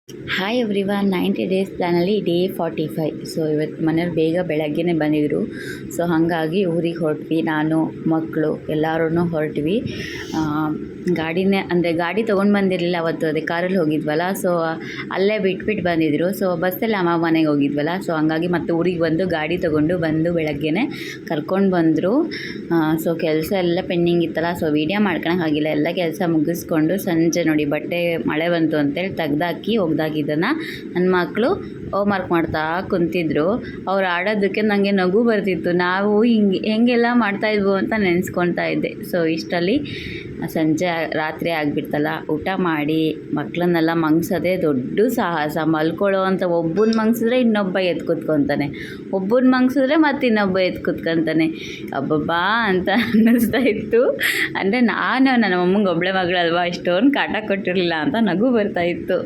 Hi everyone 90 days ಪ್ಲ್ಯಾನಲ್ಲಿ day 45. So ಇವತ್ತು ಮನೆಯವ್ರು ಬೇಗ ಬೆಳಗ್ಗೆನೇ ಬಂದಿದ್ದರು. ಸೊ ಹಾಗಾಗಿ ಊರಿಗೆ ಹೊರಟ್ವಿ, ನಾನು ಮಕ್ಕಳು ಎಲ್ಲರೂ ಹೊರಟ್ವಿ. ಗಾಡಿನೇ ಅಂದರೆ ಗಾಡಿ ತೊಗೊಂಡು ಬಂದಿರಲಿಲ್ಲ ಅವತ್ತು, ಅದೇ ಕಾರಲ್ಲಿ ಹೋಗಿದ್ವಲ್ಲ. ಸೊ ಅಲ್ಲೇ ಬಿಟ್ಬಿಟ್ಟು ಬಂದಿದ್ದರು. ಸೊ ಬಸ್ಸಲ್ಲಿ ಅಮ್ಮ ಮನೆಗೆ ಹೋಗಿದ್ವಲ್ಲ. ಸೊ ಹಂಗಾಗಿ ಮತ್ತೆ ಊರಿಗೆ ಬಂದು ಗಾಡಿ ತೊಗೊಂಡು ಬಂದು ಬೆಳಗ್ಗೆನೇ ಕರ್ಕೊಂಡು ಬಂದರು. ಸೊ ಕೆಲಸ ಎಲ್ಲ ಪೆಂಡಿಂಗ್ ಇತ್ತಲ್ಲ, ಸೊ ವೀಡಿಯೋ ಮಾಡ್ಕೊಳಕ್ಕಾಗಿಲ್ಲ. ಎಲ್ಲ ಕೆಲಸ ಮುಗಿಸ್ಕೊಂಡು ಸಂಜೆ ನೋಡಿ ಬಟ್ಟೆ ಮಳೆ ಬಂತು ಅಂತೇಳಿ ತೆಗ್ದಾಕಿ ಒಗ್ದಾಕಿದ್ದನ್ನು ನನ್ನ ಮಕ್ಕಳು ಹೋಮ್ವರ್ಕ್ ಮಾಡ್ತಾ ಕುಂತಿದ್ರು. ಅವ್ರು ಆಡೋದಕ್ಕೆ ನನಗೆ ನಗು ಬರ್ತಿತ್ತು. ನಾವು ಹೆಂಗೆಲ್ಲ ಮಾಡ್ತಾಯಿದ್ವು ಅಂತ ನೆನೆಸ್ಕೊತಾ ಇದ್ದೆ. ಸೊ ಇಷ್ಟರಲ್ಲಿ ಸಂಜೆ ರಾತ್ರಿ ಆಗಿಬಿಡ್ತಲ್ಲ. ಊಟ ಮಾಡಿ ಮಕ್ಕಳನ್ನೆಲ್ಲ ಮಂಗ್ಸೋದೇ ದೊಡ್ಡ ಸಾಹಸ. ಮಲ್ಕೊಳ್ಳೋ ಅಂತ ಒಬ್ಬನ ಮಂಗ್ಸಿದ್ರೆ ಇನ್ನೊಬ್ಬ ಎದ್ದು ಕೂತ್ಕೊತಾನೆ, ಒಬ್ಬನ ಮಂಗ್ಸಿದ್ರೆ ಮತ್ತೆ ಇನ್ನೊಬ್ಬ ಎದ್ದು ಕೂತ್ಕೊತಾನೆ. ಅಬ್ಬಬ್ಬಾ ಅಂತ ಅನ್ನಿಸ್ತಾ ಇತ್ತು. ಅಂದರೆ ನಾನು ನನ್ನ ಅಮ್ಮಂಗೆ ಒಬ್ಬಳೆ ಮಗಳಲ್ವಾ, ಇಷ್ಟೊಂದು ಕಾಟ ಕೊಟ್ಟಿರಲಿಲ್ಲ ಅಂತ ನಗು ಬರ್ತಾಯಿತ್ತು.